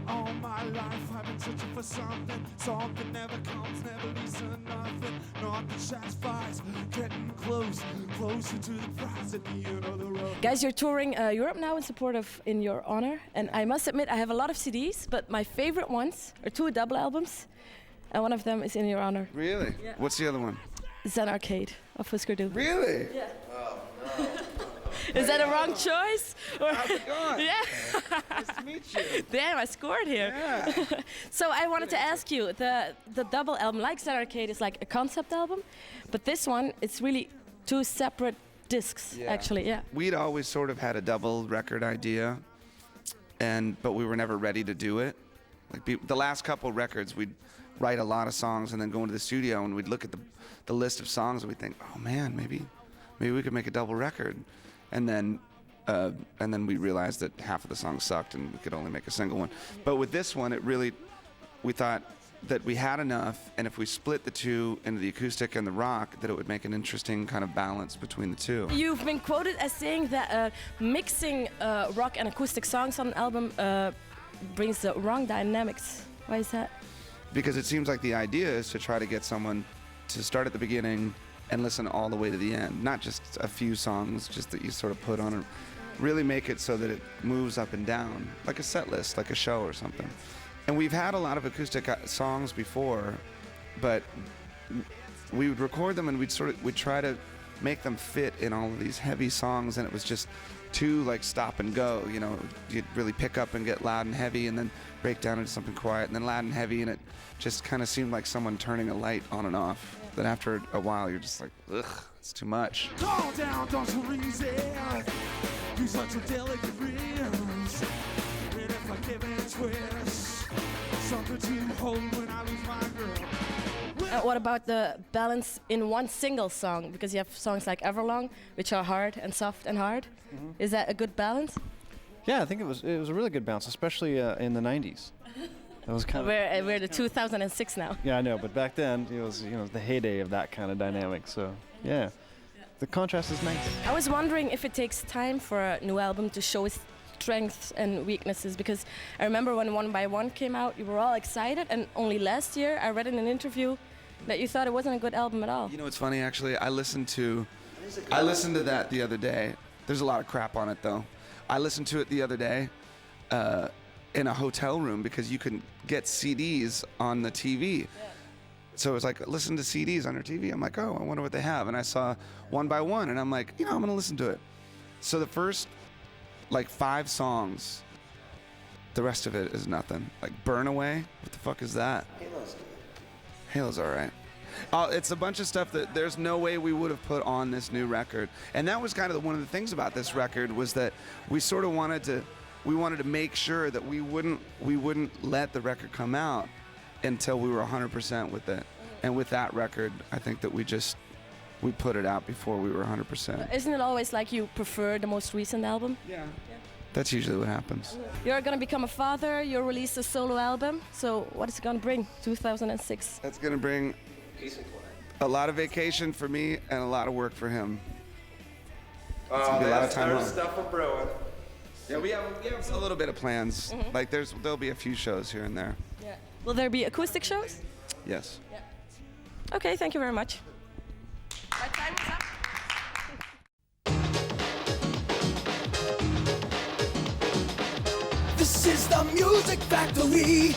All my life I've been searching for something. Something never comes, never leads to nothing. Nothing satisfies, getting closer to the prize at the end of the road. Guys, you're touring Europe now in support of In Your Honor, and I must admit I have a lot of CDs, but my favorite ones are two double albums, and one of them is In Your Honor. Really? Yeah. What's the other one? Zen Arcade of Husker Du. Really? Yeah. Oh, no. Is that a wrong choice? Or How's it going? Yeah. Nice to meet you. Damn, I scored here. Yeah. So I wanted to ask you, the double album, like Zen Arcade, is like a concept album, but this one, it's really two separate discs, actually, yeah. We'd always sort of had a double record idea, but we were never ready to do it. Like the last couple records, we'd write a lot of songs and then go into the studio and we'd look at the list of songs and we'd think, oh man, maybe we could make a double record. And then we realized that half of the songs sucked and we could only make a single one. But with this one, we thought that we had enough, and if we split the two into the acoustic and the rock, that it would make an interesting kind of balance between the two. You've been quoted as saying that mixing rock and acoustic songs on an album brings the wrong dynamics. Why is that? Because it seems like the idea is to try to get someone to start at the beginning and listen all the way to the end, not just a few songs, just that you sort of put on and really make it so that it moves up and down, like a set list, like a show or something. And we've had a lot of acoustic songs before, but we would record them and we'd try to make them fit in all of these heavy songs, and it was just too like stop and go, you know. You'd really pick up and get loud and heavy and then break down into something quiet and then loud and heavy, and it just kind of seemed like someone turning a light on and off. That after a while you're just like, ugh, it's too much. Calm down, don't you resist. You're such a delicate breeze. And if I give it a twist, something to hold when I lose my girl. What about the balance in one single song? Because you have songs like Everlong, which are hard and soft and hard. Mm-hmm. Is that a good balance? Yeah, I think it was a really good balance, especially in the 90s. It was kind of we're the 2006 now. Yeah, I know, but back then it was the heyday of that kind of dynamic. So yeah, the contrast is nice. I was wondering if it takes time for a new album to show its strengths and weaknesses, because I remember when One by One came out, you were all excited, and only last year I read in an interview that you thought it wasn't a good album at all. You know, it's funny actually. I listened to that the other day. There's a lot of crap on it though. I listened to it the other day. In a hotel room, because you couldn't get CDs on the TV. Yeah. So it was like, listen to CDs on your TV. I'm like, oh, I wonder what they have. And I saw One by One, and I'm like, I'm going to listen to it. So the first, 5 songs, the rest of it is nothing. Like Burn Away, what the fuck is that? Halo's good. Halo's all right. It's a bunch of stuff that there's no way we would have put on this new record. And that was kind of one of the things about this record, was that we sort of wanted to make sure that we wouldn't let the record come out until we were 100% with it. And with that record, I think that we put it out before we were 100%. Isn't it always like you prefer the most recent album? Yeah. That's usually what happens. You're going to become a father, you'll release a solo album. So what is it going to bring, 2006? That's going to bring a lot of vacation for me and a lot of work for him. It's going to be a lot of time. There's stuff brewing. Yeah, we have a little bit of plans. Mm-hmm. Like there'll be a few shows here and there. Yeah. Will there be acoustic shows? Yes. Yeah. Okay, thank you very much. My time is up. This is the Music Factory.